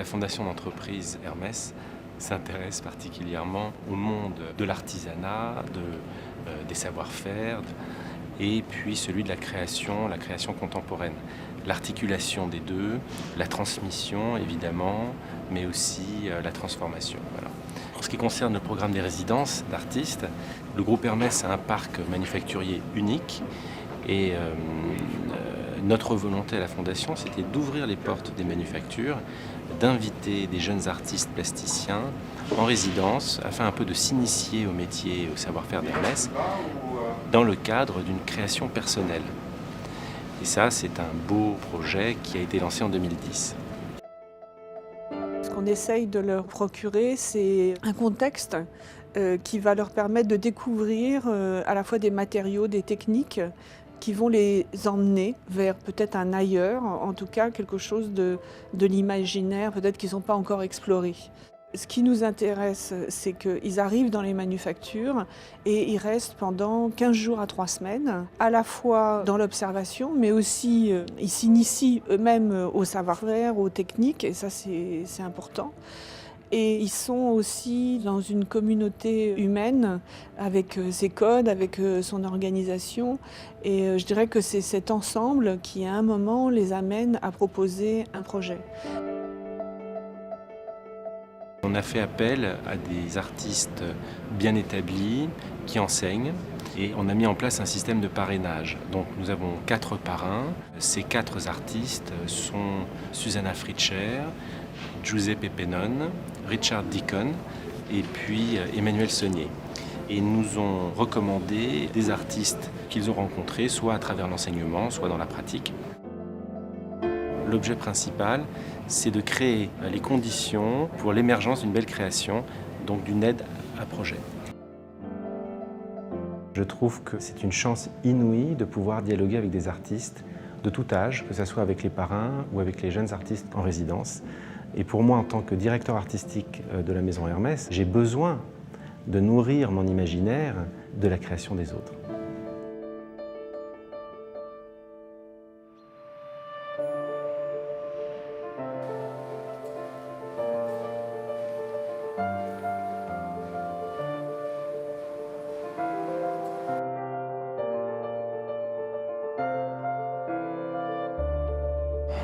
La fondation d'entreprise Hermès s'intéresse particulièrement au monde de l'artisanat, des savoir-faire et puis celui de la création contemporaine. L'articulation des deux, la transmission évidemment, mais aussi la transformation. Voilà. En ce qui concerne le programme des résidences d'artistes, le groupe Hermès a un parc manufacturier unique et notre volonté à la Fondation, c'était d'ouvrir les portes des manufactures, d'inviter des jeunes artistes plasticiens en résidence afin un peu de s'initier au métier et au savoir-faire d'Hermès dans le cadre d'une création personnelle. Et ça, c'est un beau projet qui a été lancé en 2010. Ce qu'on essaye de leur procurer, c'est un contexte qui va leur permettre de découvrir à la fois des matériaux, des techniques qui vont les emmener vers peut-être un ailleurs, en tout cas quelque chose de l'imaginaire, peut-être qu'ils n'ont pas encore exploré. Ce qui nous intéresse, c'est qu'ils arrivent dans les manufactures et ils restent pendant 15 jours à 3 semaines, à la fois dans l'observation, mais aussi ils s'initient eux-mêmes au savoir-faire, aux techniques, et ça c'est important. Et ils sont aussi dans une communauté humaine avec ses codes, avec son organisation. Et je dirais que c'est cet ensemble qui, à un moment, les amène à proposer un projet. On a fait appel à des artistes bien établis qui enseignent et on a mis en place un système de parrainage. Donc nous avons 4 parrains. Ces 4 artistes sont Susanna Fritscher, Giuseppe Pennone, Richard Deacon et puis Emmanuel Saunier. Et ils nous ont recommandé des artistes qu'ils ont rencontrés, soit à travers l'enseignement, soit dans la pratique. L'objet principal, c'est de créer les conditions pour l'émergence d'une belle création, donc d'une aide à projet. Je trouve que c'est une chance inouïe de pouvoir dialoguer avec des artistes de tout âge, que ce soit avec les parrains ou avec les jeunes artistes en résidence. Et pour moi, en tant que directeur artistique de la Maison Hermès, j'ai besoin de nourrir mon imaginaire de la création des autres.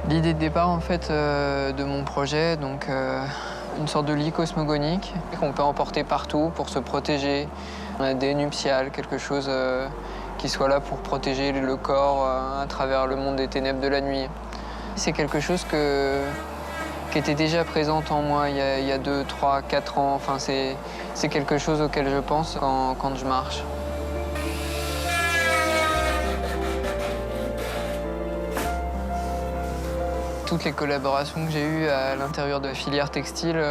L'idée de départ en fait de mon projet, donc une sorte de lit cosmogonique qu'on peut emporter partout pour se protéger. On a des nuptiales, quelque chose qui soit là pour protéger le corps à travers le monde des ténèbres de la nuit. C'est quelque chose qui était déjà présente en moi il y a 2, 3, 4 ans. Enfin, c'est quelque chose auquel je pense quand je marche. Toutes les collaborations que j'ai eues à l'intérieur de la filière textile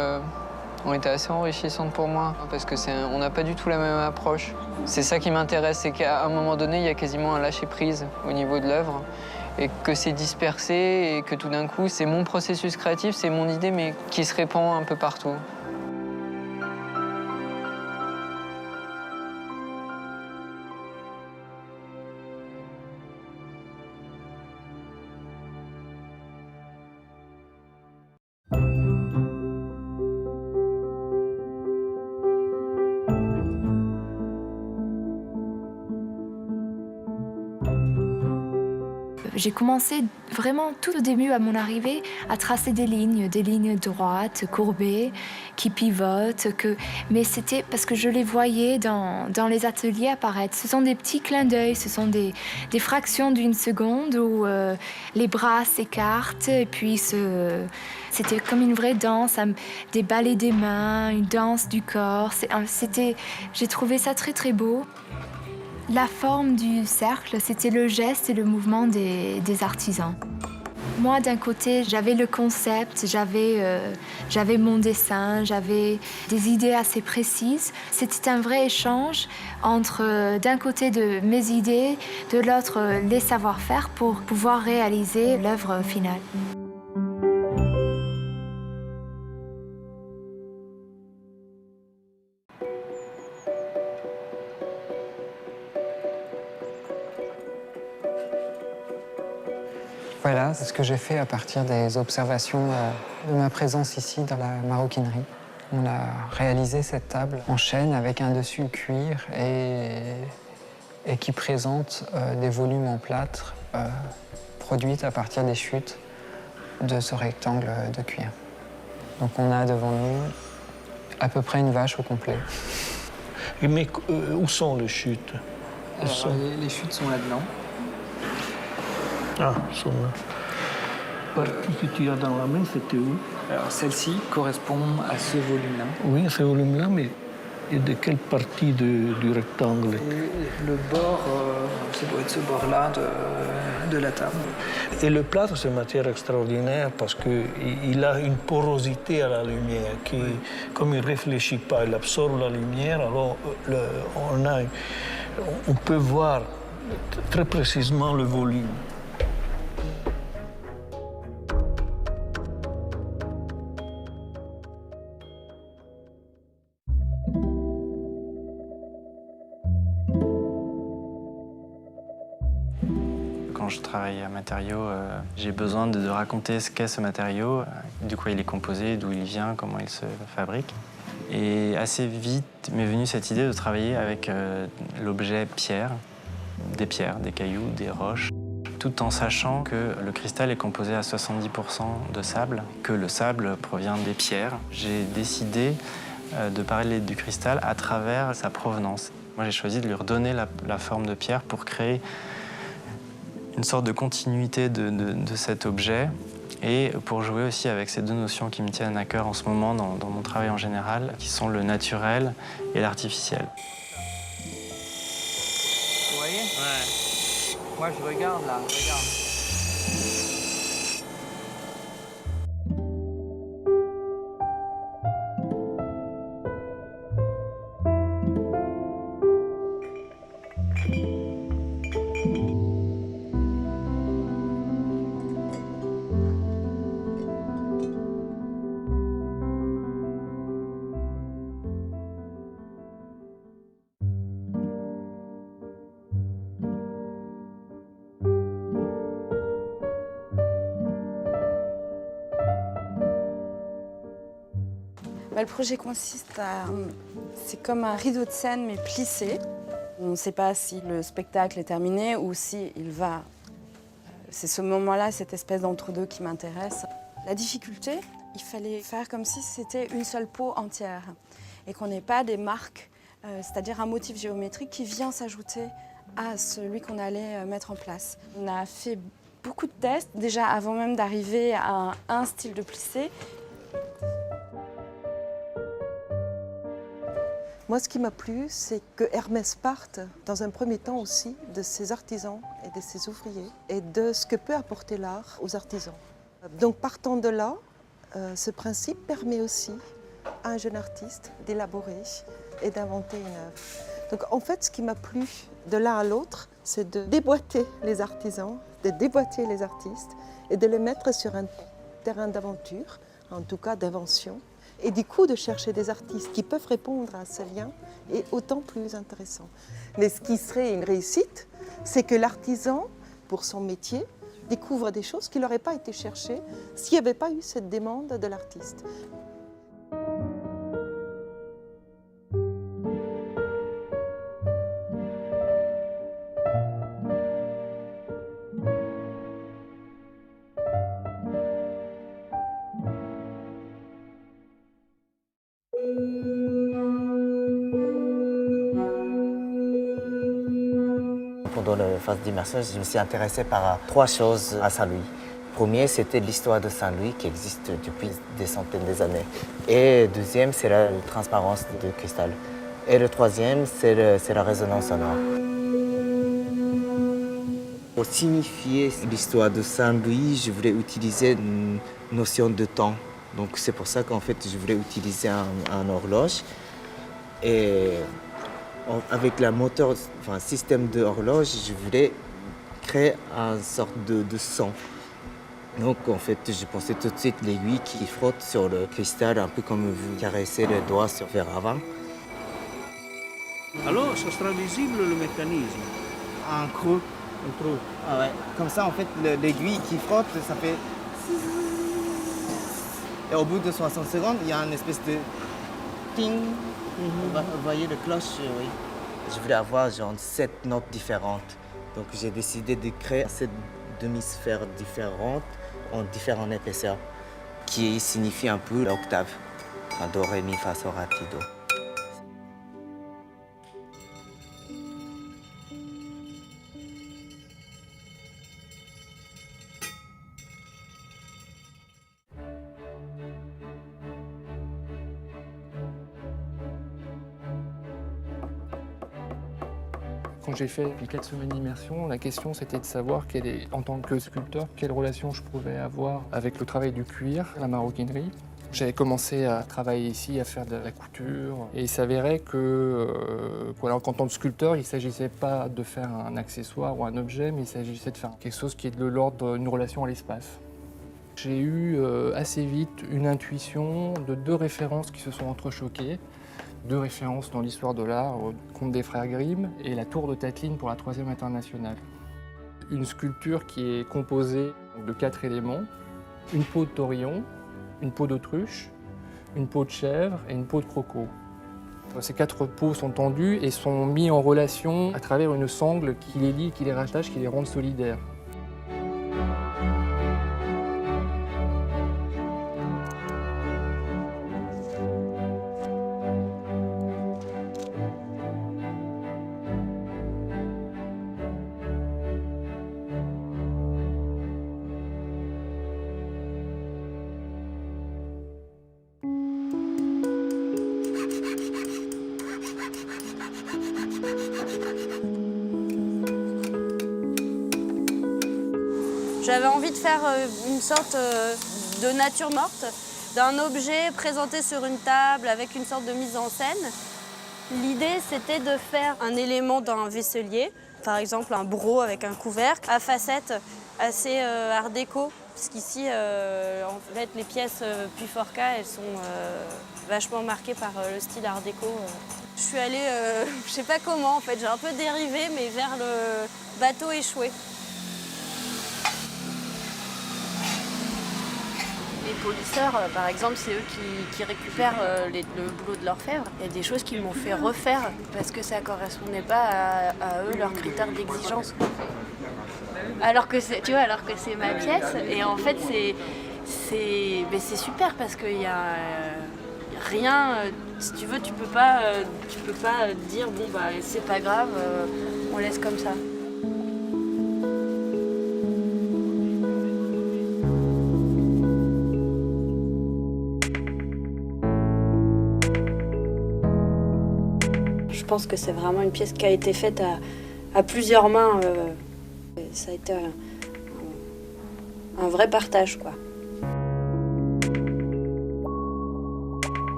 ont été assez enrichissantes pour moi parce on n'a pas du tout la même approche. C'est ça qui m'intéresse, c'est qu'à un moment donné, il y a quasiment un lâcher-prise au niveau de l'œuvre et que c'est dispersé et que tout d'un coup, c'est mon processus créatif, c'est mon idée, mais qui se répand un peu partout. J'ai commencé vraiment tout au début à mon arrivée à tracer des lignes droites, courbées, qui pivotent. Mais c'était parce que je les voyais dans les ateliers apparaître. Ce sont des petits clins d'œil, ce sont des fractions d'une seconde où les bras s'écartent et puis c'était comme une vraie danse, des ballets des mains, une danse du corps. J'ai trouvé ça très très beau. La forme du cercle, c'était le geste et le mouvement des artisans. Moi, d'un côté, j'avais le concept, j'avais mon dessin, j'avais des idées assez précises. C'était un vrai échange entre, d'un côté, de mes idées, de l'autre, les savoir-faire pour pouvoir réaliser l'œuvre finale. Voilà, là, c'est ce que j'ai fait à partir des observations de ma présence ici dans la maroquinerie. On a réalisé cette table en chêne avec un dessus cuir et qui présente des volumes en plâtre produits à partir des chutes de ce rectangle de cuir. Donc on a devant nous à peu près une vache au complet. Mais où sont les chutes? Alors, les chutes sont là-dedans. Ah, elles sont là. La partie que tu as dans la main, c'était où? Alors celle-ci correspond à ce volume-là. Oui, à ce volume-là, mais et de quelle partie du rectangle? Et le bord, ça doit être ce bord-là de la table. Et le plâtre, c'est une matière extraordinaire parce qu'il a une porosité à la lumière qui, comme il ne réfléchit pas, il absorbe la lumière, alors on peut voir très précisément le volume. Quand je travaille à matériaux, j'ai besoin de raconter ce qu'est ce matériau, de quoi il est composé, d'où il vient, comment il se fabrique. Et assez vite m'est venue cette idée de travailler avec l'objet pierre, des cailloux, des roches, tout en sachant que le cristal est composé à 70% de sable, que le sable provient des pierres. J'ai décidé de parler du cristal à travers sa provenance. Moi, j'ai choisi de lui redonner la forme de pierre pour créer une sorte de continuité de cet objet et pour jouer aussi avec ces deux notions qui me tiennent à cœur en ce moment dans mon travail en général, qui sont le naturel et l'artificiel. Vous voyez? Ouais. Moi, je regarde là, regarde. Le projet consiste à... C'est comme un rideau de scène, mais plissé. On ne sait pas si le spectacle est terminé ou si il va. C'est ce moment-là, cette espèce d'entre-deux qui m'intéresse. La difficulté, il fallait faire comme si c'était une seule peau entière et qu'on n'ait pas des marques, c'est-à-dire un motif géométrique qui vient s'ajouter à celui qu'on allait mettre en place. On a fait beaucoup de tests, déjà avant même d'arriver à un style de plissé. Moi, ce qui m'a plu, c'est que Hermès parte, dans un premier temps aussi, de ses artisans et de ses ouvriers, et de ce que peut apporter l'art aux artisans. Donc, partant de là, ce principe permet aussi à un jeune artiste d'élaborer et d'inventer une œuvre. Donc, en fait, ce qui m'a plu de l'un à l'autre, c'est de déboîter les artisans, de déboîter les artistes, et de les mettre sur un terrain d'aventure, en tout cas d'invention. Et du coup, de chercher des artistes qui peuvent répondre à ce lien est autant plus intéressant. Mais ce qui serait une réussite, c'est que l'artisan, pour son métier, découvre des choses qui n'auraient pas été cherchées s'il n'y avait pas eu cette demande de l'artiste. Pendant la phase d'immersion, je me suis intéressé par trois choses à Saint-Louis. Le premier, c'était l'histoire de Saint-Louis qui existe depuis des centaines d'années. Et le deuxième, c'est la transparence du cristal. Et le troisième, c'est la résonance sonore. Pour signifier l'histoire de Saint-Louis, je voulais utiliser une notion de temps. Donc c'est pour ça qu'en fait, je voulais utiliser un horloge. Et avec le moteur, enfin, système d'horloge, je voulais créer une sorte de son. Donc en fait, je pensais tout de suite l'aiguille qui frotte sur le cristal, un peu comme vous caressez les doigts sur fer à vin. Alors, ce sera visible le mécanisme. En gros, Un trou. Ah ouais. Comme ça, en fait, l'aiguille qui frotte, ça fait... Et au bout de 60 secondes, il y a une espèce de... Ting. Vous voyez le cloche, oui. Je voulais avoir genre 7 notes différentes. Donc j'ai décidé de créer 7 demi-sphères différentes en différentes épaisseurs, qui signifie un peu l'octave. Do, ré, mi, fa, sol, la, ti, do. Quand j'ai fait les 4 semaines d'immersion, la question c'était de savoir, en tant que sculpteur, quelle relation je pouvais avoir avec le travail du cuir, la maroquinerie. J'avais commencé à travailler ici, à faire de la couture. Et il s'avérait que, en tant que sculpteur, il ne s'agissait pas de faire un accessoire ou un objet, mais il s'agissait de faire quelque chose qui est de l'ordre d'une relation à l'espace. J'ai eu assez vite une intuition de 2 références qui se sont entrechoquées. 2 références dans l'histoire de l'art, au Conte des Frères Grimm et la Tour de Tateline pour la 3e internationale. Une sculpture qui est composée de 4 éléments, une peau de taurillon, une peau d'autruche, une peau de chèvre et une peau de croco. Ces 4 peaux sont tendues et sont mises en relation à travers une sangle qui les lie, qui les rattache, qui les rend solidaires. J'avais envie de faire une sorte de nature morte, d'un objet présenté sur une table avec une sorte de mise en scène. L'idée, c'était de faire un élément d'un vaisselier, par exemple un broc avec un couvercle, à facettes assez art déco, parce qu'ici, en fait, les pièces Puy-Forcat, elles sont vachement marquées par le style art déco. Je suis allée, je sais pas comment, en fait, j'ai un peu dérivé, mais vers le bateau échoué. Les polisseurs, par exemple, c'est eux qui récupèrent le boulot de l'orfèvre. Il y a des choses qu'ils m'ont fait refaire parce que ça ne correspondait pas à eux, leurs critères d'exigence. Alors que c'est ma pièce, et en fait c'est super parce qu'il y a rien. Si tu veux, tu peux pas dire bon bah c'est pas grave, on laisse comme ça. Je pense que c'est vraiment une pièce qui a été faite à plusieurs mains. Ça a été un vrai partage, quoi.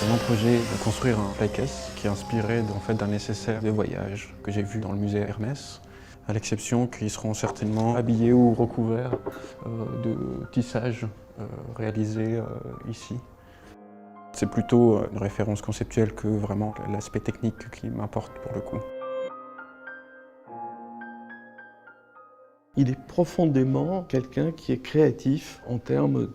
Mon projet de construire un playcase qui est inspiré en fait, d'un nécessaire de voyage que j'ai vu dans le musée Hermès, à l'exception qu'ils seront certainement habillés ou recouverts de tissages réalisés ici. C'est plutôt une référence conceptuelle que vraiment l'aspect technique qui m'importe pour le coup. Il est profondément quelqu'un qui est créatif en termes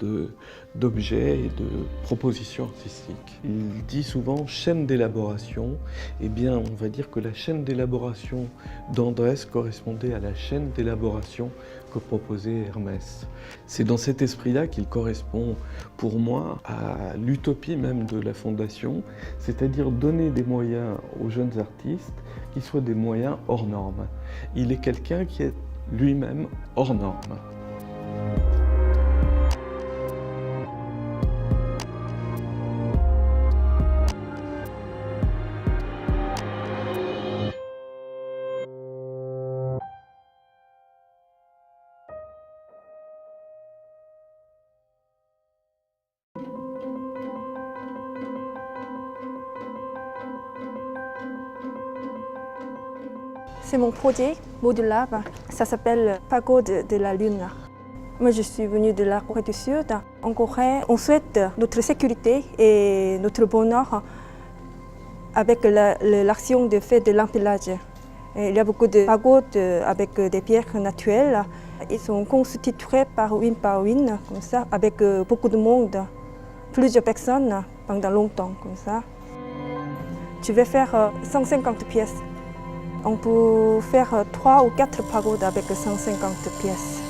d'objets et de propositions artistiques. Il dit souvent chaîne d'élaboration. Eh bien, on va dire que la chaîne d'élaboration d'Andrés correspondait à la chaîne d'élaboration que proposait Hermès. C'est dans cet esprit-là qu'il correspond pour moi à l'utopie même de la Fondation, c'est-à-dire donner des moyens aux jeunes artistes qui soient des moyens hors normes. Il est quelqu'un qui est lui-même hors norme. C'est mon projet modulaire, ça s'appelle Pagode de la Lune. Moi je suis venue de la Corée du Sud En Corée, on souhaite notre sécurité et notre bonheur avec l'action de fait de l'empilage. Il y a beaucoup de pagodes avec des pierres naturelles. Ils sont constitués par une, comme ça, avec beaucoup de monde, plusieurs personnes pendant longtemps, comme ça. Je vais faire 150 pièces. On peut faire 3 ou 4 pagodes avec 150 pièces.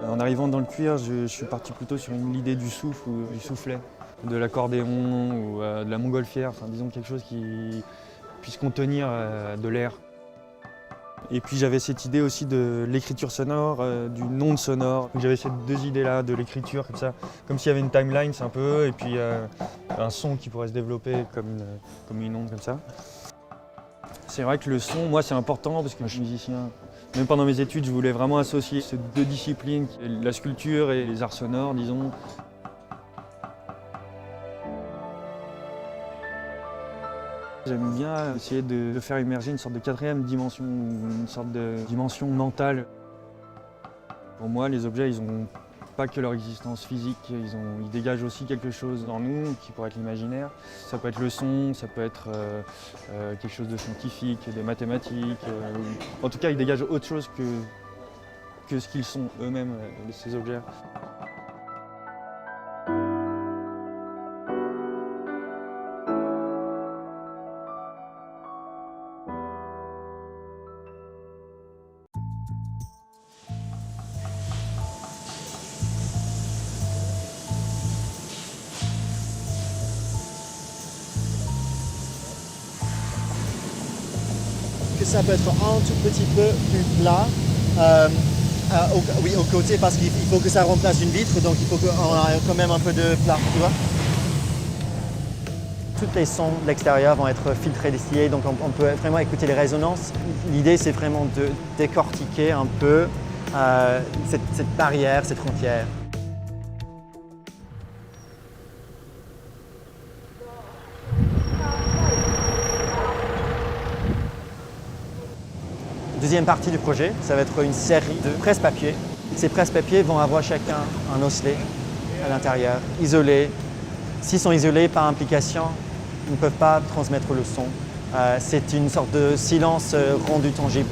En arrivant dans le cuir, je suis parti plutôt sur l'idée du souffle ou du soufflet, de l'accordéon ou de la montgolfière, enfin, disons quelque chose qui puisse contenir de l'air. Et puis j'avais cette idée aussi de l'écriture sonore, du onde sonore. J'avais ces deux idées-là, de l'écriture comme ça, comme s'il y avait une timeline, c'est un peu, et puis un son qui pourrait se développer comme une onde comme ça. C'est vrai que le son, moi, c'est important parce que je suis musicien. Même pendant mes études, je voulais vraiment associer ces deux disciplines, la sculpture et les arts sonores, disons. J'aime bien essayer de faire émerger une sorte de quatrième dimension, une sorte de dimension mentale. Pour moi, les objets, ils n'ont pas que leur existence physique, ils dégagent aussi quelque chose en nous qui pourrait être l'imaginaire. Ça peut être le son, ça peut être quelque chose de scientifique, de mathématique. En tout cas, ils dégagent autre chose que ce qu'ils sont eux-mêmes, ces objets. Ça peut être un tout petit peu plus plat, oui, au côté, parce qu'il faut que ça remplace une vitre, donc il faut qu'on ait quand même un peu de plat, tu vois. Tous les sons de l'extérieur vont être filtrés, distillés, donc on peut vraiment écouter les résonances. L'idée, c'est vraiment de décortiquer un peu cette barrière, cette frontière. Deuxième partie du projet, ça va être une série de presse-papier. Ces presse-papiers vont avoir chacun un osselet à l'intérieur, isolé. S'ils sont isolés par implication, ils ne peuvent pas transmettre le son. C'est une sorte de silence rendu tangible.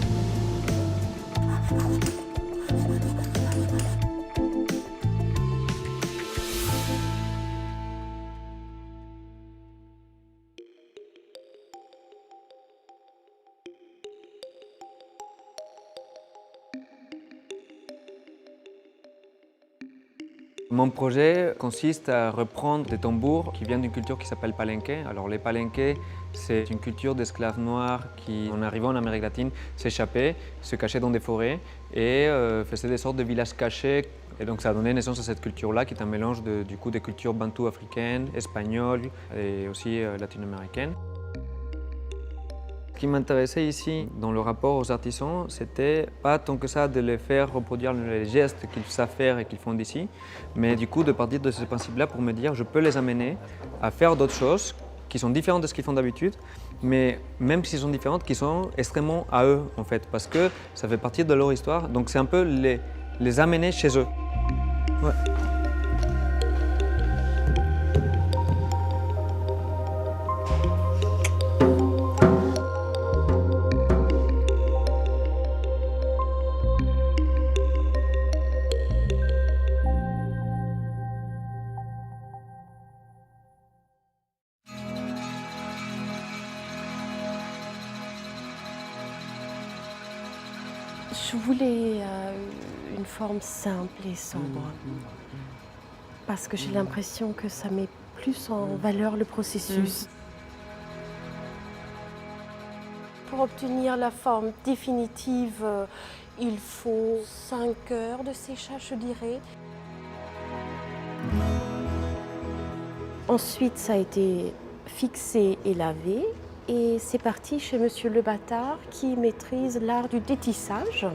Mon projet consiste à reprendre des tambours qui viennent d'une culture qui s'appelle palenque. Alors les palenques, c'est une culture d'esclaves noirs qui, en arrivant en Amérique latine, s'échappaient, se cachaient dans des forêts et faisaient des sortes de villages cachés. Et donc ça a donné naissance à cette culture-là qui est un mélange du coup des cultures bantou africaines, espagnoles et aussi latino-américaines. Ce qui m'intéressait ici, dans le rapport aux artisans, c'était pas tant que ça de les faire reproduire les gestes qu'ils savent faire et qu'ils font d'ici, mais du coup de partir de ce principe-là pour me dire je peux les amener à faire d'autres choses qui sont différentes de ce qu'ils font d'habitude, mais même s'ils sont différentes, qui sont extrêmement à eux en fait, parce que ça fait partie de leur histoire, donc c'est un peu les amener chez eux. Ouais. Je voulais forme simple et sobre. Parce que j'ai l'impression que ça m'est plus en valeur le processus. Pour obtenir la forme définitive, il faut 5 heures de séchage, je dirais. Ensuite, ça a été fixé et lavé. Et c'est parti chez Monsieur Le Bâtard qui maîtrise l'art du détissage,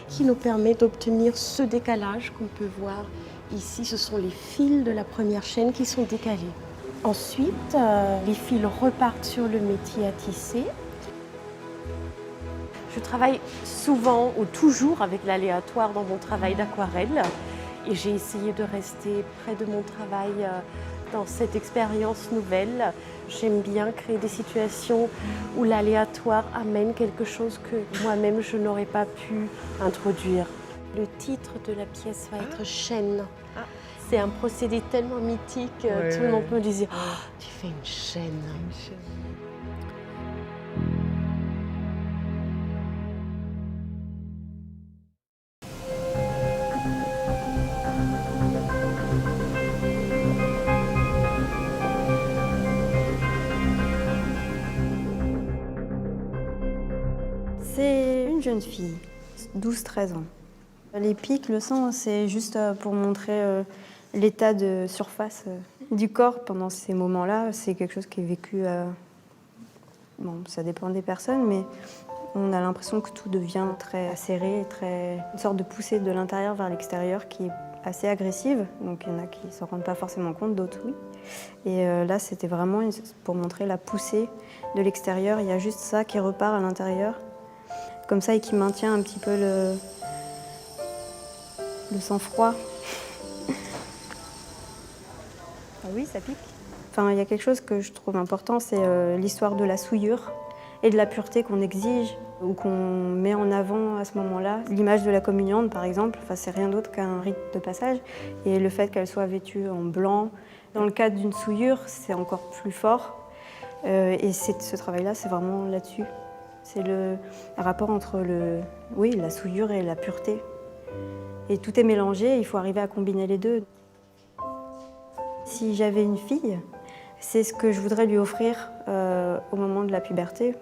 qui nous permet d'obtenir ce décalage qu'on peut voir ici. Ce sont les fils de la première chaîne qui sont décalés. Ensuite, les fils repartent sur le métier à tisser. Je travaille souvent ou toujours avec l'aléatoire dans mon travail d'aquarelle et j'ai essayé de rester près de mon travail dans cette expérience nouvelle. J'aime bien créer des situations où l'aléatoire amène quelque chose que moi-même je n'aurais pas pu introduire. Le titre de la pièce va être Chaîne. C'est un procédé tellement mythique, tout le monde me disait oh, tu fais une chaîne. C'est une jeune fille, 12-13 ans. Les pics, le sang, c'est juste pour montrer l'état de surface du corps pendant ces moments-là. C'est quelque chose qui est vécu, bon, ça dépend des personnes, mais on a l'impression que tout devient très serré, une sorte de poussée de l'intérieur vers l'extérieur qui est assez agressive. Donc il y en a qui ne s'en rendent pas forcément compte, d'autres oui. Et là, c'était vraiment pour montrer la poussée de l'extérieur. Il y a juste ça qui repart à l'intérieur, comme ça, et qui maintient un petit peu le sang-froid. Ah oui, ça pique. Enfin, il y a quelque chose que je trouve important, c'est l'histoire de la souillure et de la pureté qu'on exige ou qu'on met en avant à ce moment-là. L'image de la communiante, par exemple, enfin, c'est rien d'autre qu'un rite de passage. Et le fait qu'elle soit vêtue en blanc, dans le cadre d'une souillure, c'est encore plus fort. Et ce travail-là, c'est vraiment là-dessus. C'est le rapport entre la souillure et la pureté. Et tout est mélangé, il faut arriver à combiner les deux. Si j'avais une fille, c'est ce que je voudrais lui offrir au moment de la puberté.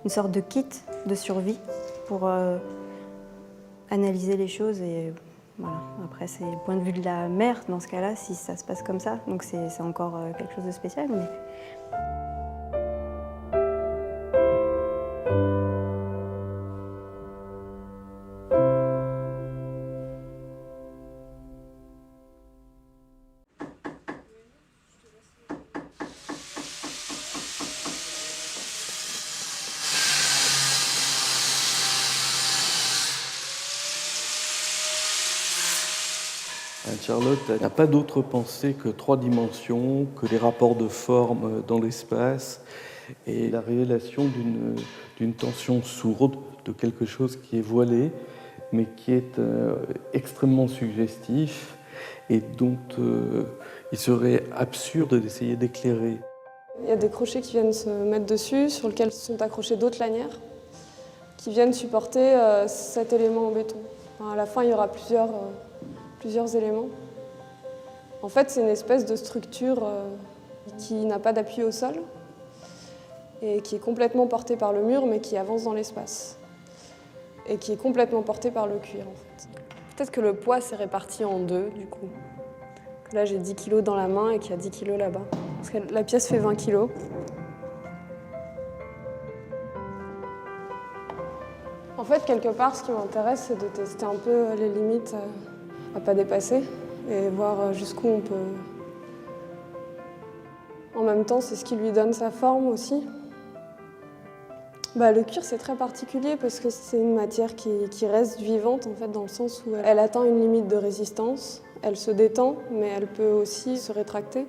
Une sorte de kit de survie pour analyser les choses. Et voilà. Après, c'est le point de vue de la mère dans ce cas-là, si ça se passe comme ça. Donc c'est encore quelque chose de spécial. Mais... Charlotte n'a pas d'autre pensée que 3 dimensions, que les rapports de forme dans l'espace et la révélation d'une tension sourde, de quelque chose qui est voilé, mais qui est extrêmement suggestif et dont il serait absurde d'essayer d'éclairer. Il y a des crochets qui viennent se mettre dessus, sur lesquels sont accrochées d'autres lanières, qui viennent supporter cet élément en béton. Enfin, à la fin, il y aura plusieurs éléments. En fait, c'est une espèce de structure qui n'a pas d'appui au sol et qui est complètement portée par le mur, mais qui avance dans l'espace. Et qui est complètement portée par le cuir, en fait. Peut-être que le poids s'est réparti en 2, du coup. Que là, j'ai 10 kg dans la main et qu'il y a 10 kg là-bas. Parce que la pièce fait 20 kg. En fait, quelque part, ce qui m'intéresse, c'est de tester un peu les limites à pas dépasser et voir jusqu'où on peut. En même temps, c'est ce qui lui donne sa forme aussi. Le cuir, c'est très particulier parce que c'est une matière qui reste vivante, en fait, dans le sens où elle atteint une limite de résistance, elle se détend, mais elle peut aussi se rétracter.